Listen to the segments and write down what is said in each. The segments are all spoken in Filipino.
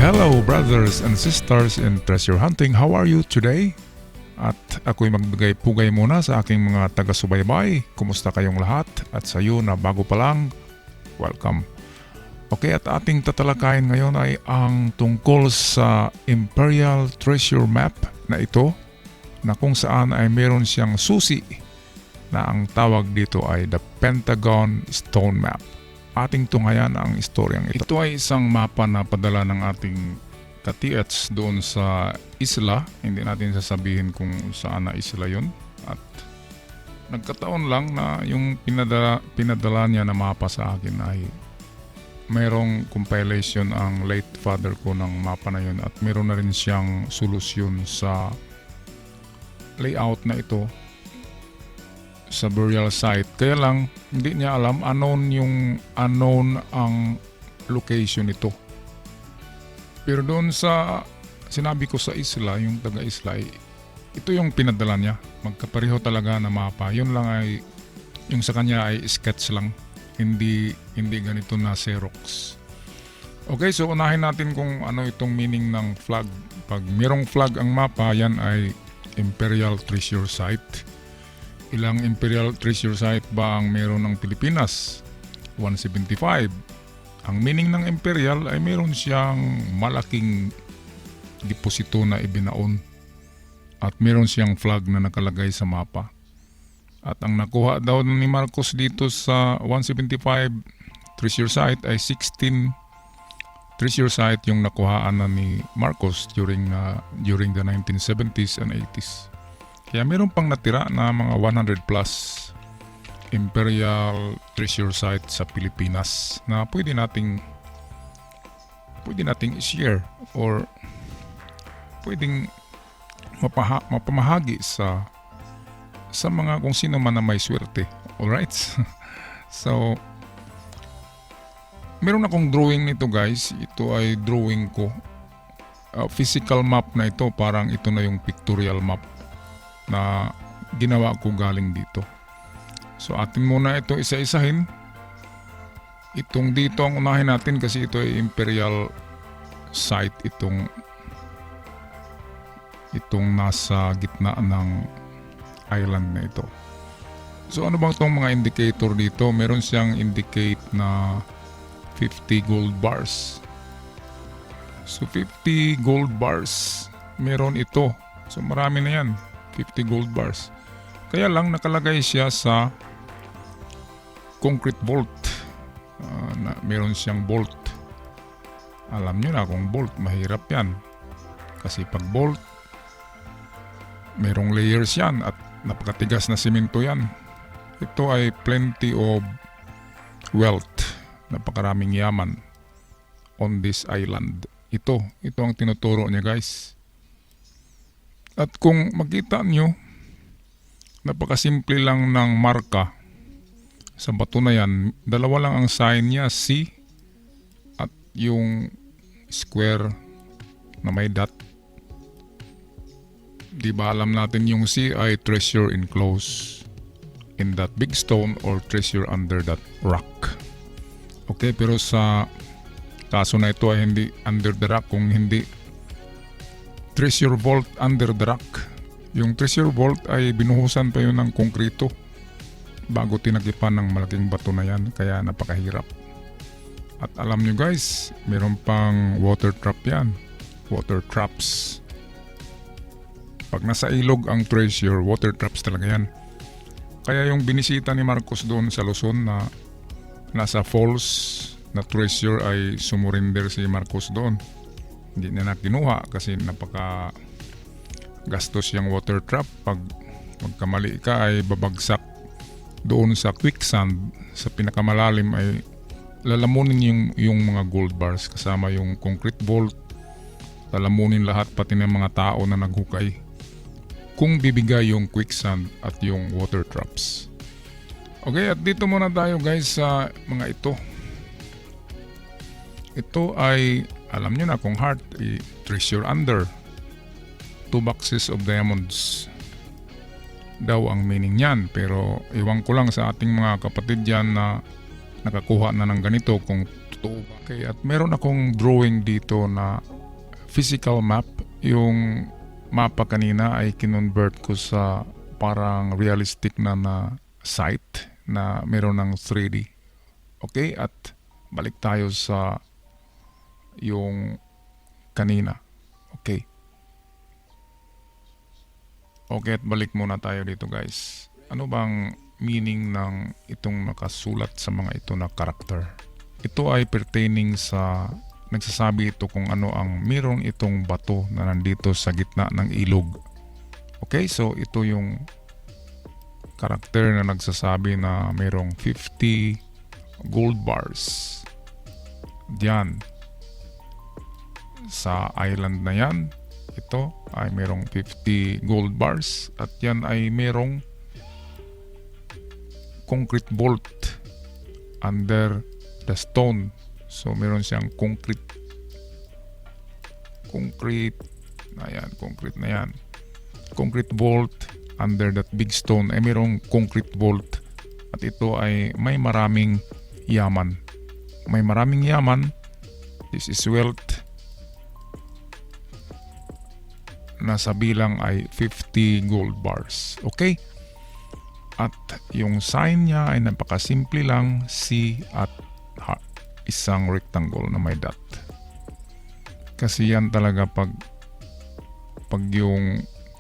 Hello brothers and sisters in treasure hunting, how are you today? At ako'y magbigay-pugay muna sa aking mga taga-subaybay. Kumusta kayong lahat? At sa iyo na bago pa lang, welcome. Okay, at ating tatalakayin ngayon ay ang tungkol sa Imperial Treasure Map na ito, na kung saan ay meron siyang susi na ang tawag dito ay the Pentagon Stone Map. Ating tunghayan ang istoryang ito. Ito ay isang mapa na padala ng ating ka-TH doon sa isla. Hindi natin sasabihin kung saan na isla yun. At nagkataon lang na yung pinadala niya na mapa sa akin ay mayroong compilation ang late father ko ng mapa na yun. At mayroon na rin siyang solusyon sa layout na ito sa burial site. Kaya lang hindi niya alam, unknown ang location nito. Pero doon sa sinabi ko sa isla, yung taga-isla, ito yung pinadala niya. Magkapareho talaga na mapa. Yun lang ay, yung sa kanya ay sketch lang. Hindi ganito na Xerox. Okay, so unahin natin kung ano itong meaning ng flag. Pag mayroong flag ang mapa, yan ay Imperial Treasure Site. Ilang Imperial Treasure Site ba ang meron ng Pilipinas? 175. Ang meaning ng Imperial ay meron siyang malaking deposito na ibinaon. At meron siyang flag na nakalagay sa mapa. At ang nakuha daw ni Marcos dito sa 175 Treasure Site ay 16 Treasure Site yung nakuhaan na ni Marcos during the 1970s and 80s. Kaya meron pang natira na mga 100 plus Imperial Treasure Site sa Pilipinas na pwede nating i-share or pwedeng mapamahagi sa mga kung sino man na may swerte. Alright? So, meron akong drawing nito guys. Ito ay drawing ko. Physical map na ito. Parang ito na yung pictorial map na ginawa ko galing dito. So atin muna ito isa-isahin. Itong dito ang unahin natin kasi ito ay Imperial Site, itong nasa gitna ng island na ito. So ano bang itong mga indicator dito? Meron siyang indicate na 50 gold bars. So 50 gold bars meron ito. So marami na yan. 50 gold bars. Kaya lang nakalagay siya sa concrete vault. Na meron siyang bolt. Alam nyo na kung bolt, mahirap yan. Kasi pag bolt, merong layers yan at napakatigas na simento yan. Ito ay plenty of wealth. Napakaraming yaman on this island. Ito ang tinuturo niya guys. At kung makita nyo, napakasimple lang ng marka sa bato na yan. Dalawa lang ang sign niya, C at yung square na may dot. Di ba alam natin yung C ay treasure enclosed in that big stone or treasure under that rock. Okay, pero sa kaso na ito ay hindi under the rock, kung hindi treasure vault under the rock. Yung treasure vault ay binuhusan pa yun ng konkrito bago tinagipan ng malaking bato na yan, kaya napakahirap. At alam nyo guys, meron pang water trap yan. Water traps. Pag nasa ilog ang treasure, water traps talaga yan. Kaya yung binisita ni Marcos doon sa Luzon na nasa falls na treasure ay sumurinder si Marcos doon. Hindi niya na kinuha kasi napaka gastos yung water trap. Pag magkamali ka ay babagsak doon sa quicksand, sa pinakamalalim ay lalamunin yung mga gold bars kasama yung concrete vault. Lalamunin lahat pati ng mga tao na naghukay kung bibigay yung quicksand at yung water traps. Okay, at dito muna tayo guys sa mga ito. Ito ay alam nyo na kung heart, treasure under. 2 boxes of diamonds daw ang meaning niyan. Pero iwan ko lang sa ating mga kapatid dyan na nakakuha na ng ganito kung totoo ba. Okay, at meron akong drawing dito na physical map. Yung mapa kanina ay kinonvert ko sa parang realistic na site na meron ng 3D. Okay, at balik tayo sa yung kanina. Okay. Okay, at balik muna tayo dito guys. Ano bang meaning ng itong nakasulat sa mga ito na karakter? Ito ay pertaining sa, nagsasabi ito kung ano ang meron itong bato na nandito sa gitna ng ilog. Okay, so ito yung karakter na nagsasabi na merong 50 gold bars diyan sa island na yan. Ito ay merong 50 gold bars at yan ay merong concrete vault under the stone. So meron siyang concrete na yan, concrete vault under that big stone ay merong concrete vault. At ito ay may maraming yaman. May maraming yaman. This is wealth. Nasa bilang ay 50 gold bars. Okay? At yung sign niya ay napakasimple lang, C at heart. Isang rectangle na may dot. Kasi yan talaga pag yung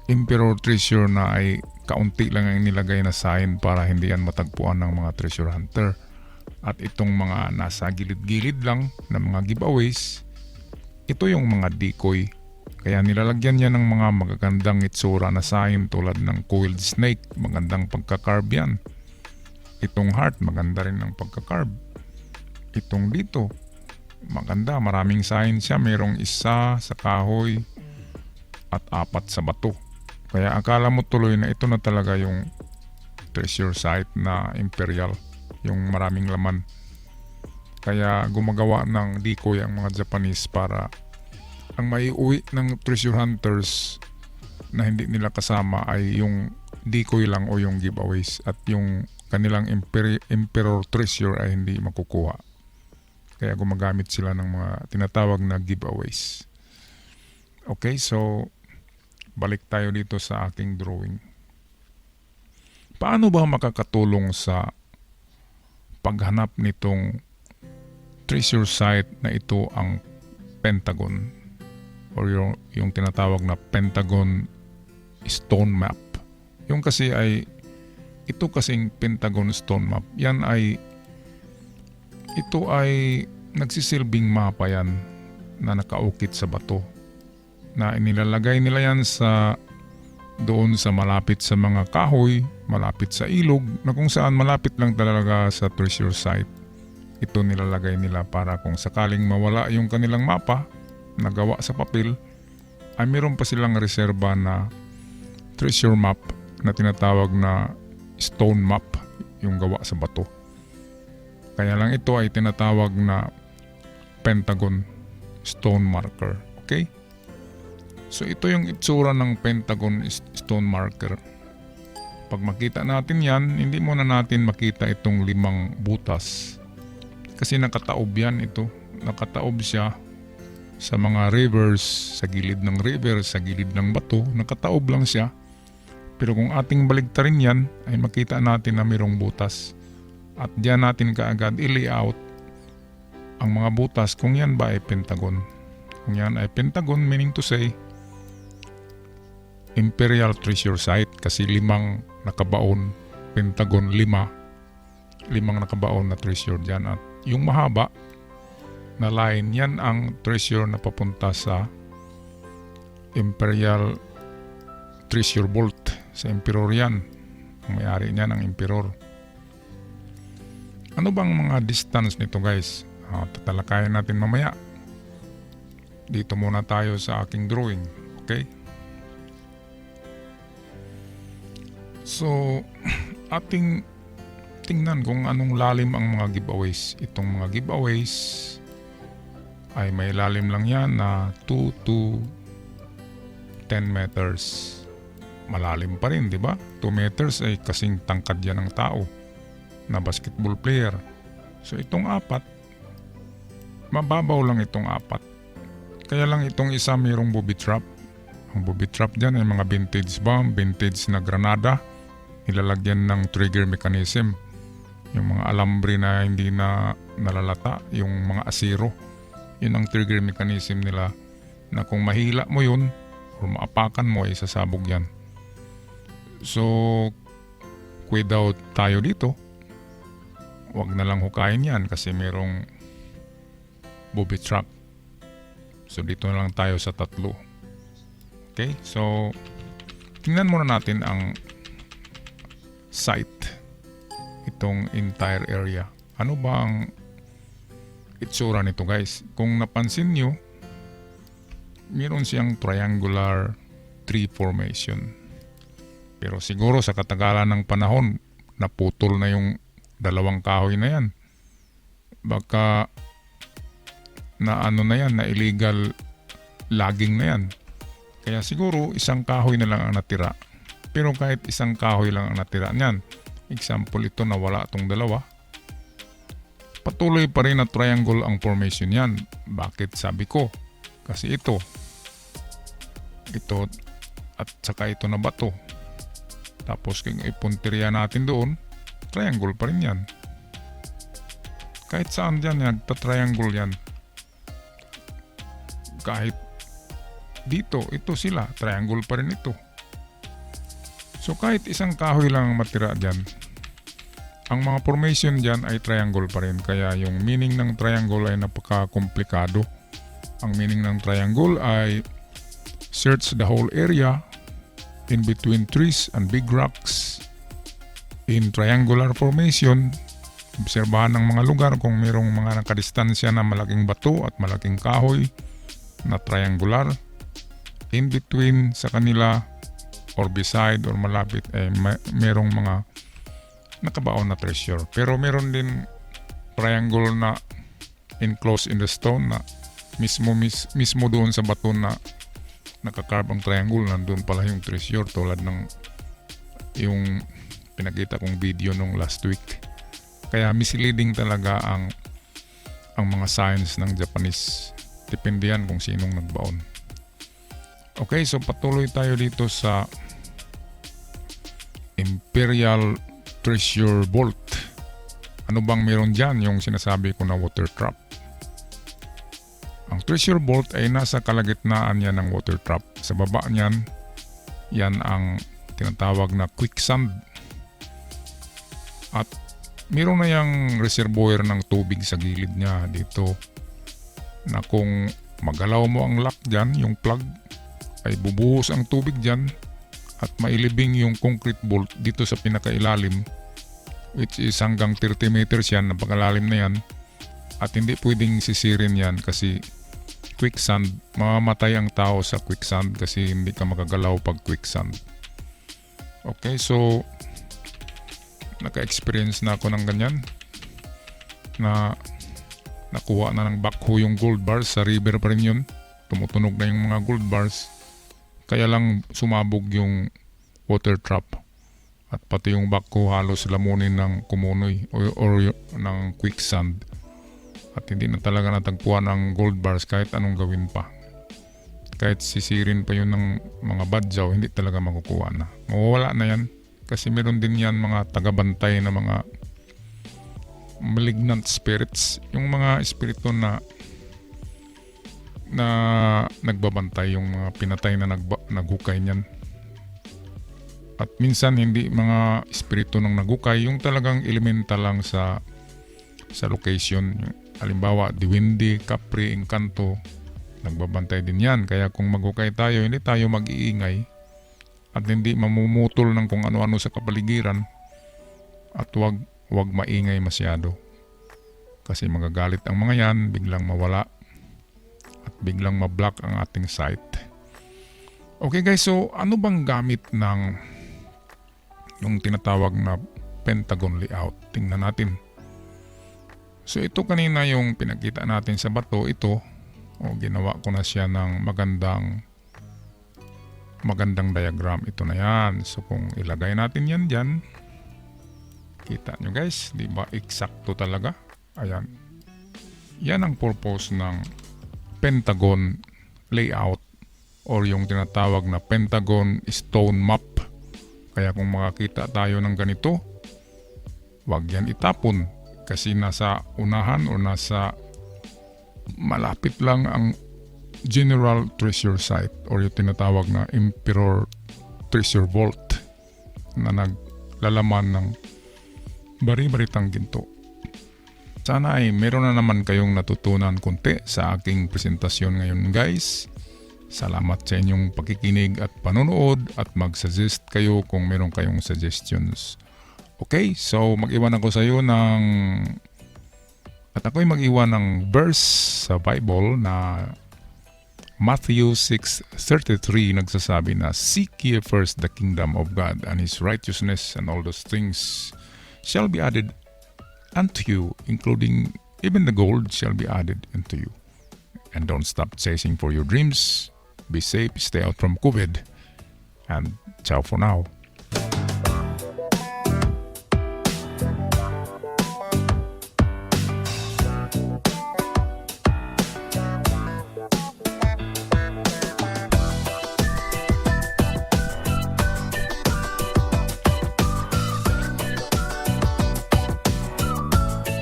Emperor treasure na ay kaunti lang ang nilagay na sign para hindi yan matagpuan ng mga treasure hunter. At itong mga nasa gilid-gilid lang na mga giveaways, ito yung mga decoy. Kaya nilalagyan niya ng mga magagandang itsura na sign tulad ng coiled snake, magandang pagkakarb yan. Itong heart, maganda rin ang pagkakarb. Itong dito, maganda, maraming sign siya. Merong isa sa kahoy at 4 sa bato. Kaya akala mo tuloy na ito na talaga yung treasure site na imperial, yung maraming laman. Kaya gumagawa ng decoy ang mga Japanese para ang maiuwi ng treasure hunters na hindi nila kasama ay yung decoy lang o yung giveaways, at yung kanilang emperor treasure ay hindi makukuha. Kaya gumagamit sila ng mga tinatawag na giveaways. Okay, so balik tayo dito sa aking drawing. Paano ba makakatulong sa paghanap nitong treasure site na ito ang Pentagon or yung tinatawag na Pentagon Stone Map? Yung kasi ay ito kasing Pentagon Stone Map, ito ay nagsisilbing mapa yan na nakaukit sa bato, na inilalagay nila yan doon sa malapit sa mga kahoy, malapit sa ilog, na kung saan malapit lang talaga sa treasure site. Ito nilalagay nila para kung sakaling mawala yung kanilang mapa na gawa sa papel, ay meron pa silang reserba na treasure map na tinatawag na stone map, yung gawa sa bato. Kaya lang ito ay tinatawag na Pentagon Stone Marker. Okay? So ito yung itsura ng Pentagon Stone Marker. Pag makita natin yan, hindi muna natin makita itong 5 butas. Kasi nakataob yan ito. Nakataob siya sa mga rivers, sa gilid ng river, sa gilid ng bato. Nakataob lang siya. Pero kung ating baligtarin yan, ay makita natin na mayroong butas. At diyan natin kaagad i-layout ang mga butas kung yan ba ay Pentagon. Kung yan ay Pentagon, meaning to say Imperial Treasure Site, kasi 5 nakabaon, Pentagon 5 nakabaon na treasure dyan. At yung mahaba na line, yan ang treasure na papunta sa Imperial Treasure Vault. Sa Emperor yan. Ang may-ari niya ng Emperor. Ano bang mga distance nito guys? Tatalakayan natin mamaya. Dito muna tayo sa aking drawing. Okay? So, ating tingnan kung anong lalim ang mga giveaways. Itong mga giveaways ay may lalim lang yan na 2 to 10 meters. Malalim pa rin, di ba? 2 meters ay kasing tangkad yan ng tao na basketball player. So itong 4, mababaw lang itong 4. Kaya lang itong isa mayroong booby trap. Ang booby trap dyan ay mga vintage bomb, vintage na granada. Ilalagyan ng trigger mechanism. Yung mga alambre na hindi na nalalata, yung mga asiro. Yun ang trigger mechanism nila na kung mahila mo yun o maapakan mo ay sasabog yan. So, without tayo dito, wag na lang hukayin yan kasi merong booby trap. So dito na lang tayo sa tatlo. Okay, so tingnan muna natin ang site, itong entire area. Ano ba ang itsura nito guys? Kung napansin nyo, meron siyang triangular tree formation. Pero siguro sa katagalan ng panahon, naputol na yung dalawang kahoy na yan. Baka na illegal logging na yan. Kaya siguro isang kahoy na lang ang natira. Pero kahit isang kahoy lang ang natira niyan, example ito na wala itong dalawa, patuloy pa rin na triangle ang formation yan. Bakit sabi ko? Kasi ito at saka ito na bato. Tapos kung ipunteriya natin doon, triangle pa rin yan. Kahit saan dyan, nagta-triangle yan. Kahit dito, ito sila, triangle pa rin ito. So kahit isang kahoy lang ang matira dyan, ang mga formation dyan ay triangle pa rin. Kaya yung meaning ng triangle ay napaka-komplikado. Ang meaning ng triangle ay search the whole area in between trees and big rocks in triangular formation. Obserbahan ng mga lugar kung mayroong mga nakadistansya na malaking bato at malaking kahoy na triangular. In between sa kanila or beside or malapit merong mga nakabaon na treasure. Pero meron din triangle na enclosed in the stone na mismo doon sa bato na nakakarve ang triangle, nandun pala yung treasure tulad ng yung pinakita kong video nung last week. Kaya misleading talaga ang mga signs ng Japanese. Depende yan kung sinong nagbaon. Okay, so patuloy tayo dito sa Imperial Treasure Vault. Ano bang meron dyan? Yung sinasabi ko na water trap. Ang Treasure Vault ay nasa kalagitnaan yan ng water trap. Sa baba niyan, yan ang tinatawag na quicksand. At meron na yung reservoir ng tubig sa gilid niya dito na kung magalaw mo ang lock dyan, yung plug, ay bubuhos ang tubig dyan at mailibing yung concrete vault dito sa pinakailalim, which is hanggang 30 meters yan, napakalalim na yan. At hindi pwedeng sisirin yan kasi quicksand, mamamatay ang tao sa quicksand kasi hindi ka makagalaw pag quicksand. Okay, so naka-experience na ako ng ganyan na nakuha na ng backhoe yung gold bars. Sa river pa rin yun, tumutunog na yung mga gold bars, kaya lang sumabog yung water trap at pati yung backhoe halos lamunin ng kumunoy or ng quicksand at hindi na talaga natagpuan ang gold bars kahit anong gawin pa. Kahit sisirin pa yun ng mga badjaw, hindi talaga makukuha na, mawawala na yan kasi meron din yan mga tagabantay na mga malignant spirits, yung mga espiritu na nagbabantay, yung mga pinatay na naghukay niyan. At minsan hindi mga espiritu ng naghukay, yung talagang elemental lang sa location. Halimbawa, Diwindi, Capri, Encanto, nagbabantay din yan. Kaya kung maghukay tayo, hindi tayo mag-iingay at hindi mamumutol ng kung ano-ano sa kapaligiran at wag maingay masyado. Kasi magagalit ang mga yan, biglang mawala at biglang ma-block ang ating site. Okay guys, so ano bang gamit ng yung tinatawag na Pentagon layout? Tingnan natin. So ito kanina yung pinakita natin sa bato, ito ginawa ko na siya ng magandang diagram. Ito na yan. So kung ilagay natin yan dyan, kita nyo guys, di ba eksakto talaga? Ayan. Yan ang purpose ng Pentagon layout or yung tinatawag na Pentagon Stone Map. Kaya kung makakita tayo ng ganito, wag yan itapon kasi nasa unahan o nasa malapit lang ang General Treasure Site or yung tinatawag na Emperor Treasure Vault na naglalaman ng bari-baritang ginto. Sana ay meron na naman kayong natutunan konti sa aking presentasyon ngayon guys. Salamat sa inyong pakikinig at panonood at mag-suggest kayo kung meron kayong suggestions. Okay, so mag-iwan ako sa iyo at ako'y mag-iwan ng verse sa Bible na Matthew 6:33 nagsasabi na seek ye first the kingdom of God and His righteousness, and all those things shall be added unto you, including even the gold shall be added unto you. And don't stop chasing for your dreams. Be safe, stay out from COVID, and ciao for now.